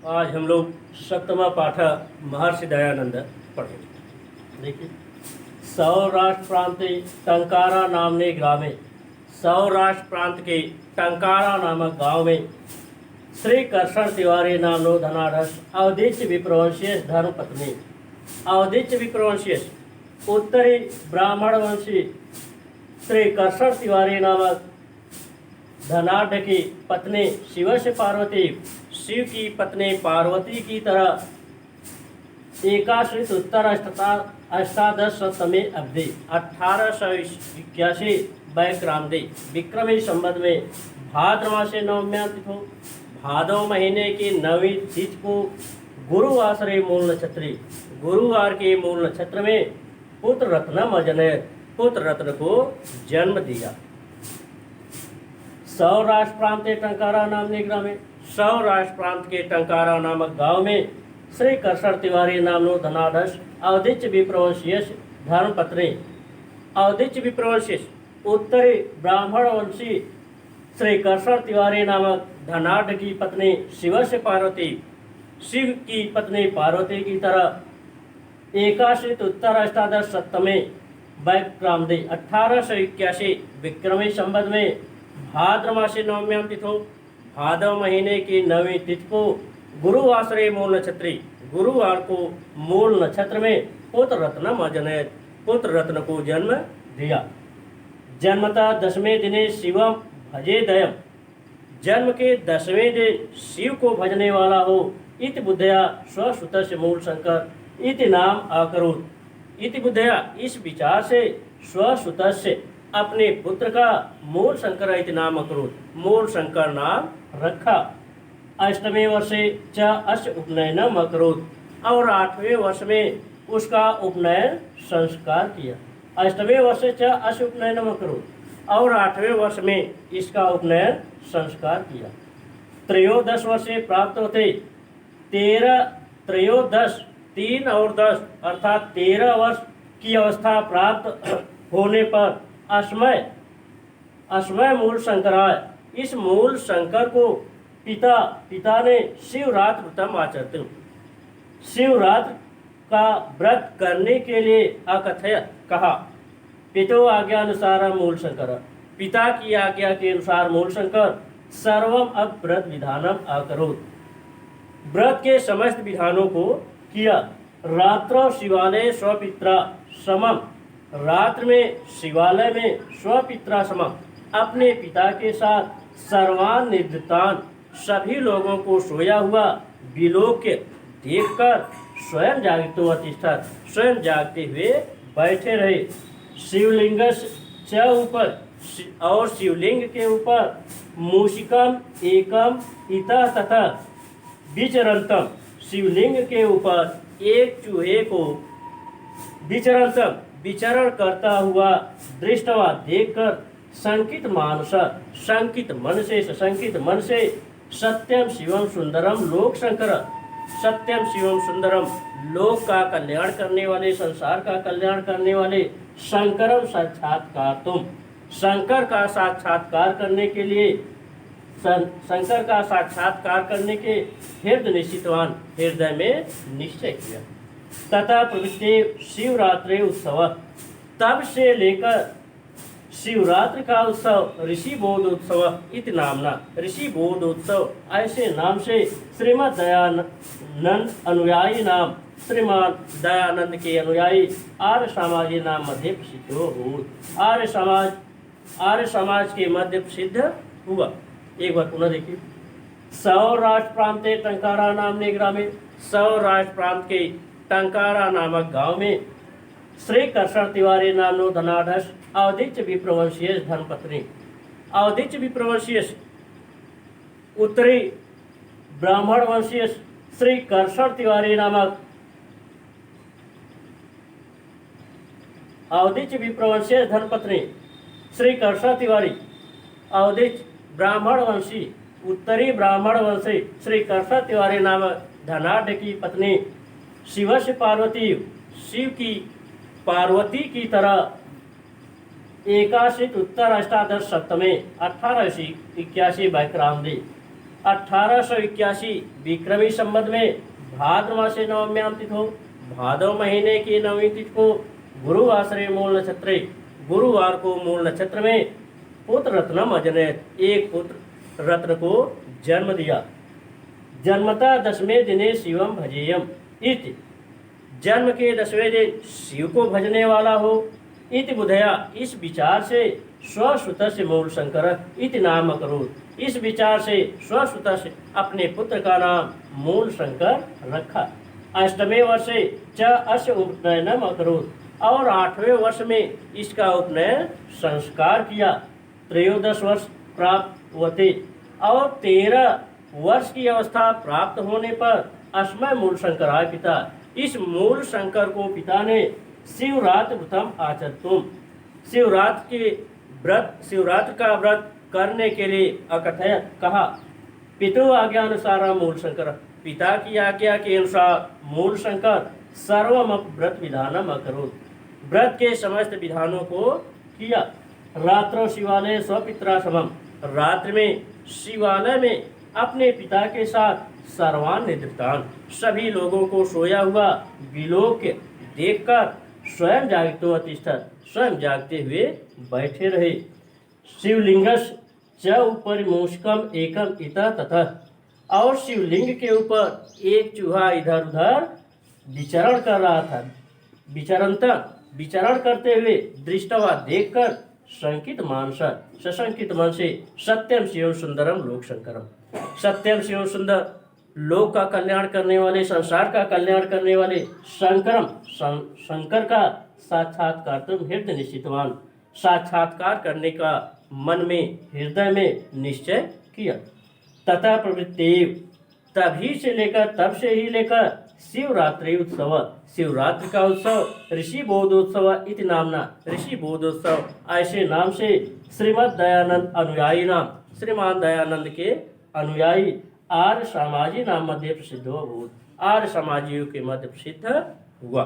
आज हम लोग सप्तमा पाठ महर्षि दयानंद पढ़ेंगे। देखिए, सौराष्ट्र प्रांत टंकारा नामने ग्रामे, सौराष्ट्र प्रांत के टंकारा नामक गांव में श्री कर्षण तिवारी नामनो धनाढ़स अवधिच विप्रवंशीय धर्म पत्नी, अवधिच विप्रवंशीय उत्तरी ब्राह्मण वंशी श्री कर्षण तिवारी नामक धनाढ़ की पत्नी शिव से पार्वती, शिव की पत्नी पार्वती की तरह एकाश्रित उत्तर अष्टादश शतमे अवधि 1881 बैक्रांति विक्रमी संवत में भाद्र मासे नवम्या तिथि, भादव महीने की 9वीं तिथि को गुरुवासरे मूल नक्षत्री, गुरुवार के मूल नक्षत्र में पुत्र रत्न अजनय, पुत्र रत्न को जन्म दिया। सौराष्ट्र प्रांत के टंकारा नामने ग्रामे, सौराष्ट्र प्रांत के टंकारा नामक गांव में श्री कर्षण तिवारी नामनो धनाढ़स अवधिच विप्रवंशीय धर्मपत्नी, अवधिच विप्रवंशीय उत्तरी ब्राह्मण वंशी श्री कर्षण तिवारी नामक धनाढ़ की पत्नी शिव से पार्वती, शिव की पत्नी पार्वती की तरह एकाश्रित उत्तर अष्टादश सप्तमे बैक्रांति 1881 विक्रमी संवत में भाद्र मासे नवम्याम तिथो, भादव महीने की 9वीं तिथि को गुरुवासरे मूल नक्षत्री, गुरुवार को मूल नक्षत्र में पुत्र रत्न अजनय, पुत्र रत्न को जन्म दिया। जन्मता 10वें दिने शिवम भजे दयम, जन्म के 10वें दिन शिव को भजने वाला हो। इति बुद्धया स्वसुतस्य मूल शंकर इति नाम आकरोत, इति बुद्धया इस विचार से स्वसुतस्य अपने पुत्र का मूल शंकर इति नाम अकरोत, मूल शंकर नाम रखा। अष्टमे वर्षे च अस्य उपनयनम अकरोत, और 8वें वर्ष में उसका उपनयन संस्कार किया। अष्टमे वर्षे च अस्य उपनयनम अकरोत, और 8वें वर्ष में इसका उपनयन संस्कार किया। त्रयोदश वर्षे प्राप्त होते 13 3 और 10 अर्थात 13 वर्ष की अवस्था प्राप्त होने पर अस्मय मूल शंकराय, इस मूल शंकर को पिता ने शिवरात्र व्रतम आचरते, शिवरात्र का व्रत करने के लिए अकथयत कहा। पितो आज्ञा अनुसार मूल शंकर, पिता की आज्ञा के अनुसार मूल शंकर सर्वम अब व्रत विधानम अकरोत, व्रत के समस्त विधानों को किया। रात्रो शिवालय स्वपित्रा समम, रात्र में शिवालय में स्वपित्रा समम अपने पिता के साथ सर्वान निर्दितान सभी लोगों को सोया हुआ विलोक्य देखकर स्वयं जागतो अतिष्ठत, स्वयं जागते हुए बैठे रहे। शिवलिंग च ऊपर, और शिवलिंग के ऊपर मूषिकम एकम इतः तथा विचरंतम, शिवलिंग के ऊपर एक चूहे को विचरंतम विचरण करता हुआ दृष्टवा देखकर संकित मानस, संकित मन से सत्यम शिवम सुंदरम लोक शंकर, सत्यम शिवम सुंदरम लोक का कल्याण करने वाले, संसार का कल्याण करने वाले शंकरम साक्षात्कार तुम, शंकर का साक्षात्कार करने के लिए, शंकर का साक्षात्कार करने के हृदय निश्चितवान, हृदय में निश्चय किया। तथा प्रवृत्ति शिवरात्रि उत्सव, तब से लेकर शिवरात्रि का उत्सव ऋषि बोध उत्सव इति नामना, ऋषि बोध उत्सव ऐसे नाम से श्रीमद दयानंद अनुयायी नाम, श्रीमान दयानंद के अनुयायी आर्य समाजी नाम मध्य प्रसिद्ध हो, आर्य समाज के मध्य प्रसिद्ध हुआ। एक बार पुनः देखिए, सौराष्ट्र प्रांते टंकारा नामने ग्रामे, सौराष्ट्र प्रांत के टंकारा नामक गांव में श्री कर्षण तिवारी नामनो धनाढ़स अवधिच विप्रवंशीय धर्मपत्नी, अवधिच विप्रवंशीय उत्तरी ब्राह्मण वंशीय श्री कर्षण तिवारी नामक, अवधिच विप्रवंशीय धर्मपत्नी श्री कर्षण तिवारी, अवधिच ब्राह्मण वंशी उत्तरी ब्राह्मण वंशी श्री कर्षण तिवारी नामक धनाढ़ की पत्नी शिव से पार्वती, शिव की पार्वती की तरह एकाशित उत्तर अष्टादश सप्तमे 1881 बैक्रांति 1881 विक्रमी संवत में भाद्र मासे नवम्यां तिथो भादव महीने की नवमी तिथि को गुरु आश्रय मूल नक्षत्र गुरुवार को मूल नक्षत्र में पुत्र रत्नम अजनयत एक पुत्र रत्न को जन्म दिया। जन्मता 10वें दिने शिवम भजेयम इति जन्म के 10वें दिन शिव को भजने वाला हो। इति बुधया इस विचार से स्वसुत से मूल शंकर इति नाम अकरोत् इस विचार से स्वसुत से अपने पुत्र का नाम मूल शंकर रखा। अष्टमे वर्षे च अस्य उपनयनम अकरोत् और 8वें वर्ष में इसका उपनयन संस्कार किया। 13 वर्ष प्राप्त होते और 13 वर्ष की अवस्था प्राप्त होने पर अस्मय मूल शंकराय पिता इस मूल शंकर को पिता ने शिवरात्रि व्रतम आचर्तुम शिवरात्रि का व्रत करने के लिए अकथय कहा। पितृ आज्ञानुसार मूल शंकर पिता की आज्ञा के अनुसार मूल शंकर सर्वम व्रत विधानम अकरोत् व्रत के समस्त विधानों को किया। रात्रो शिवालय स्वपित्राश्रमम रात्रि में शिवालय में अपने पिता के साथ सर्वान निद्रितान सभी लोगों को सोया हुआ विलोक देखकर स्वयं जागतो अतिष्ठत स्वयं जागते हुए बैठे रहे। शिवलिंगस च ऊपर मूषकम एकम इतः ततः और शिवलिंग के ऊपर एक चूहा इधर उधर विचरण कर रहा था। विचरण करते हुए दृष्टवा देखकर शंकित मानस सशंकित मन से सत्यम शिव सुंदरम लोक शंकरम सत्यम शिव सुंदर लोक का कल्याण करने वाले संसार का कल्याण करने वाले शंकर का साक्षात्कार तुम हृदय निश्चितवान साक्षात्कार करने का मन में हृदय में निश्चय किया। तथा प्रवृत्ति तभी से लेकर तब से ही लेकर शिवरात्रि उत्सव शिवरात्रि का उत्सव ऋषि बोधोत्सव इति नामना ऋषि बोधोत्सव ऐसे नाम से श्रीमद दयानंद अनुयायी नाम श्रीमान दयानंद के अनुयायी आर्य समाजी नाम मध्य प्रसिद्ध हुआ आर्य समाजियों के मध्य प्रसिद्ध हुआ।